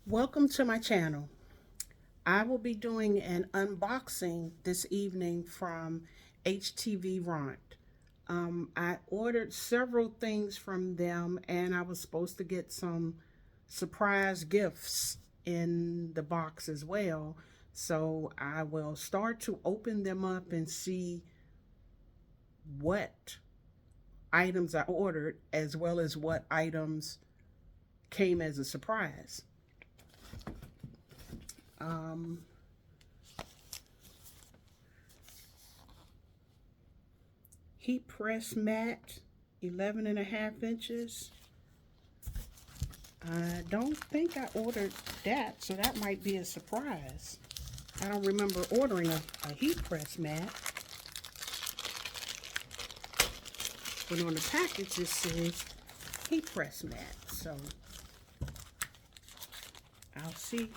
Welcome to my channel. I will be doing an unboxing this evening from Htvront. I ordered several things from them and I was supposed to get some surprise gifts in the box as well. So I will start to open them up and see what items I ordered as well as what items came as a surprise. Um, Heat press mat, 11.5 inches. I don't think I ordered that, so that might be a surprise. I don't remember ordering a heat press mat. But on the package it says heat press mat, so I'll see.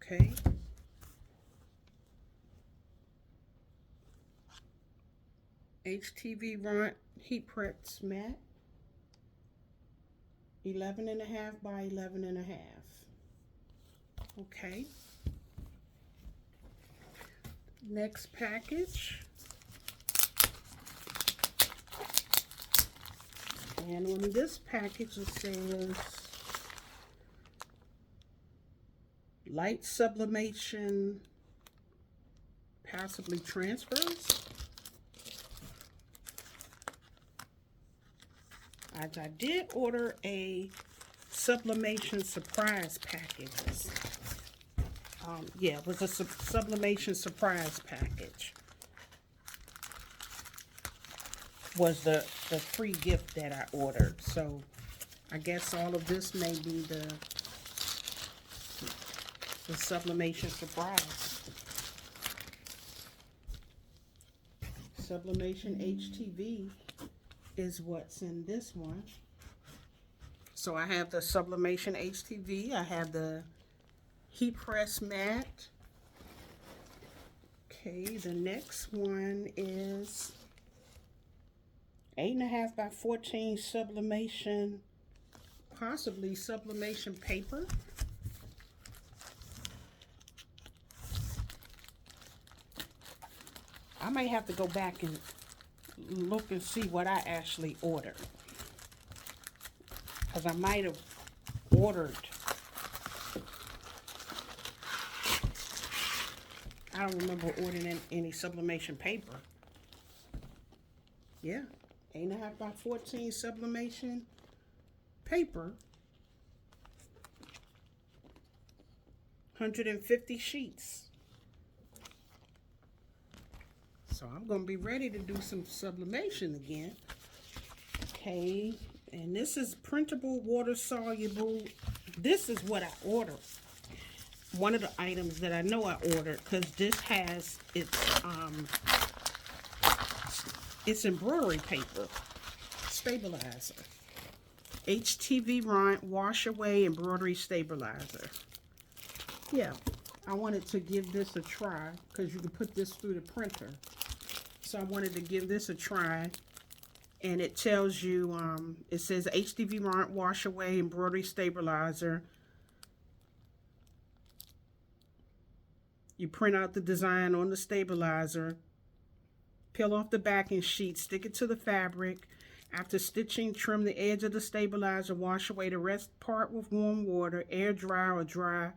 Okay. Htvront heat press mat, 11.5 by 11.5. Okay. Next package. And on this package it says light sublimation, passively transfers. I did order a sublimation surprise package. Yeah, it was a sublimation surprise package. Was the free gift that I ordered. So I guess all of this may be the sublimation surprise. Sublimation HTV is what's in this one. So I have the Sublimation HTV, I have the heat press mat. Okay, the next one is 8.5 by 14 sublimation, possibly sublimation paper. I may have to go back and look and see what I actually ordered, because I might have ordered, I don't remember ordering any sublimation paper. Yeah, 8.5 by 14 sublimation paper, 150 sheets. So I'm going to be ready to do some sublimation again. Okay, and this is printable, water soluble. This is what I ordered. One of the items that I know I ordered, because this has its embroidery paper stabilizer. Htvront wash away embroidery stabilizer. Yeah, I wanted to give this a try because you can put this through the printer. So I wanted to give this a try, and it tells you, it says Htvront wash away embroidery stabilizer. You print out the design on the stabilizer, peel off the backing sheet, stick it to the fabric. After stitching, trim the edge of the stabilizer, wash away the rest part with warm water, air dry or dry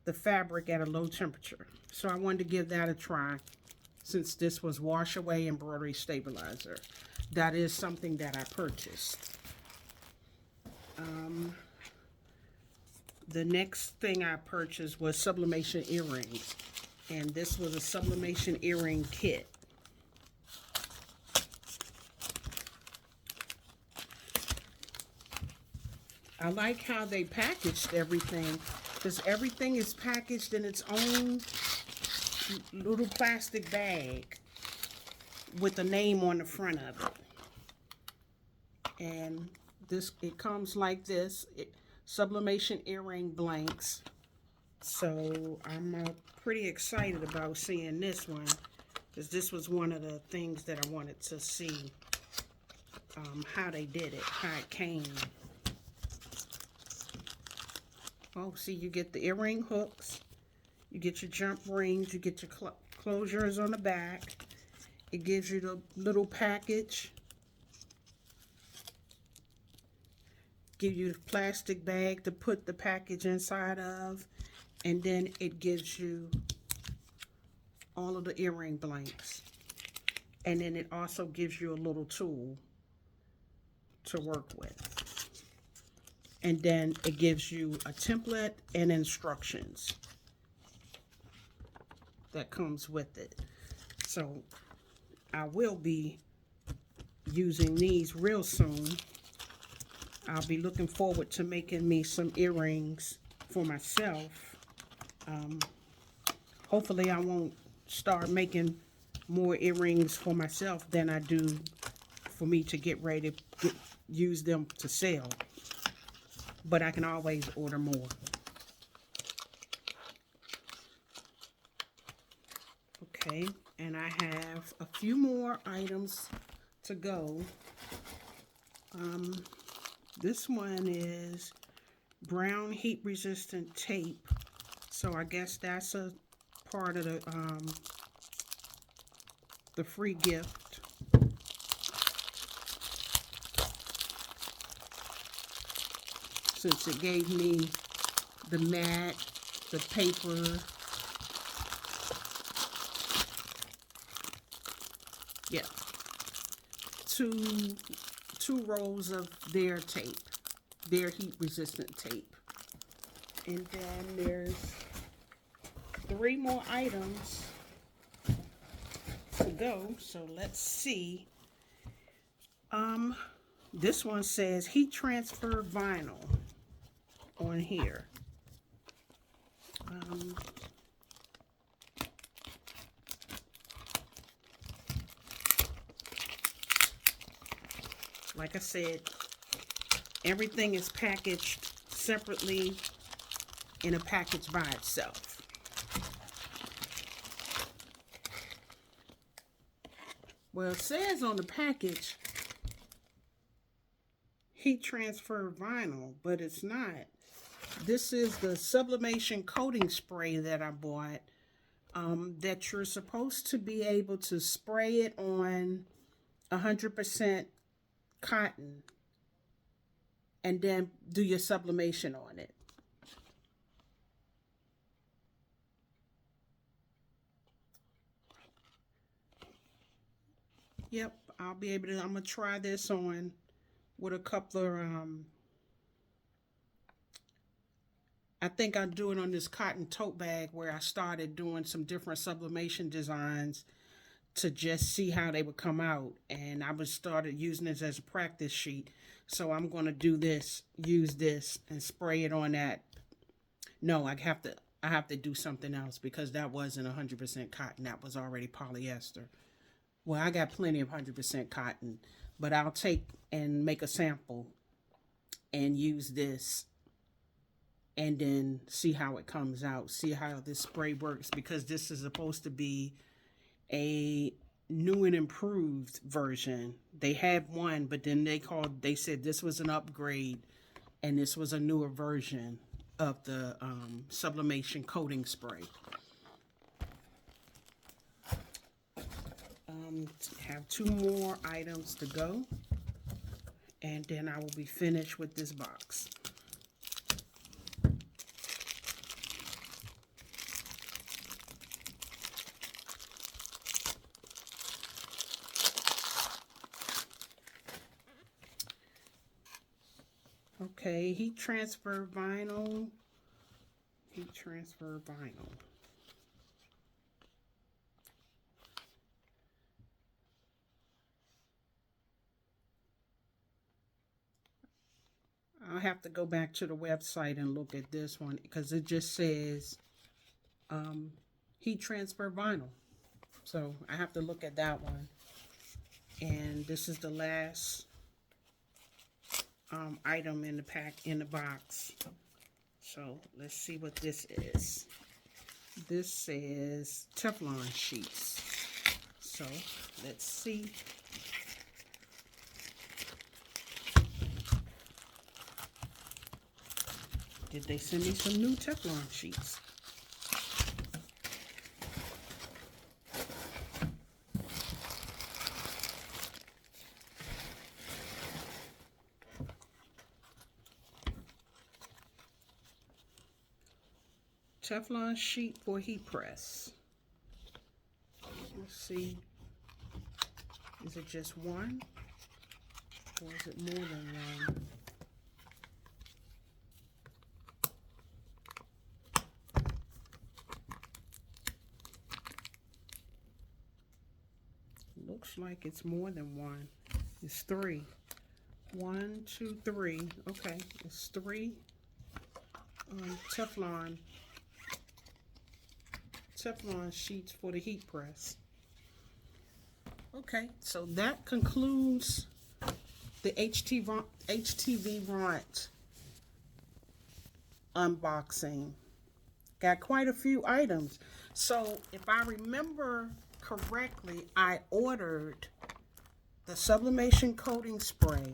the fabric at a low temperature. So I wanted to give that a try, since this was wash away embroidery stabilizer. That is something that I purchased. The next thing I purchased was sublimation earrings, and this was a sublimation earring kit. I like how they packaged everything, because everything is packaged in its own little plastic bag with a name on the front of it. And It comes like this. Sublimation earring blanks. So I'm pretty excited about seeing this one, because this was one of the things that I wanted to see, how they did it, how it came. Oh, see, you get the earring hooks, you get your jump rings, you get your closures on the back. It gives you the little package, give you the plastic bag to put the package inside of, and then it gives you all of the earring blanks. And then it also gives you a little tool to work with. And then it gives you a template and instructions that comes with it. So I will be using these real soon. I'll be looking forward to making me some earrings for myself. Hopefully I won't start making more earrings for myself than I do for me to get ready to use them to sell. But I can always order more. Okay, and I have a few more items to go. This one is brown heat resistant tape. So I guess that's a part of the free gift. Since it gave me the mat, the paper, yeah, two rolls of their tape, their heat resistant tape. And then there's 3 more items to go, so let's see. This one says heat transfer vinyl on here. Like I said, everything is packaged separately in a package by itself. Well, it says on the package heat transfer vinyl, but it's not. This is the sublimation coating spray that I bought, that you're supposed to be able to spray it on 100% cotton and then do your sublimation on it. Yep, I'll be able to, I'm gonna try this on with a couple of, I think I'm doing on this cotton tote bag where I started doing some different sublimation designs to just see how they would come out. And I was started using this as a practice sheet. So I'm going to do this, use this and spray it on that. No, I have to do something else because that wasn't 100% cotton. That was already polyester. Well, I got plenty of 100% cotton, but I'll take and make a sample and use this and then see how it comes out, see how this spray works, because this is supposed to be a new and improved version. They had one, but then they said this was an upgrade and this was a newer version of the sublimation coating spray. Have 2 more items to go, and then I will be finished with this box. Okay, heat transfer vinyl. Heat transfer vinyl. I'll have to go back to the website and look at this one because it just says heat transfer vinyl. So I have to look at that one. And this is the last item in the box. So let's see what this is. This says Teflon sheets. So let's see. Did they send me some new Teflon sheets? Teflon sheet for heat press. Let's see. Is it just one? Or is it more than one? Looks like it's more than one. It's three. 1, 2, 3. Okay, it's 3 Teflon sheets for the heat press. Okay, so that concludes the Htvront unboxing. Got quite a few items. So if I remember correctly, I ordered the sublimation coating spray.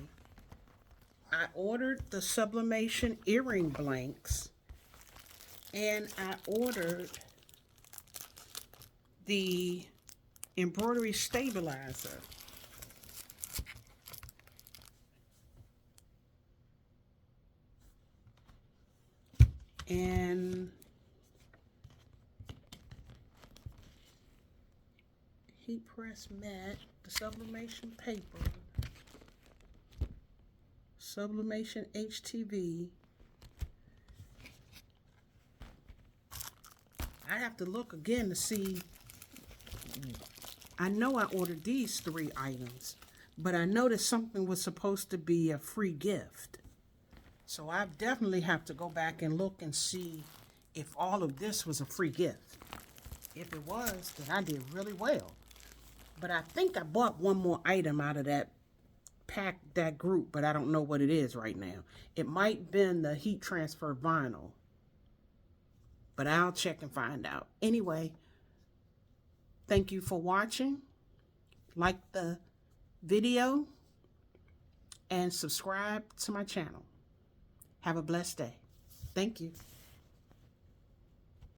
I ordered the sublimation earring blanks. And I ordered the embroidery stabilizer. And heat press mat, the sublimation paper, sublimation HTV. I have to look again to see. I know I ordered these 3 items, but I noticed something was supposed to be a free gift. So I definitely have to go back and look and see if all of this was a free gift. If it was, then I did really well. But I think I bought one more item out of that pack, that group, but I don't know what it is right now. It might have been the heat transfer vinyl, but I'll check and find out. Anyway, thank you for watching. Like the video and subscribe to my channel. Have a blessed day. Thank you.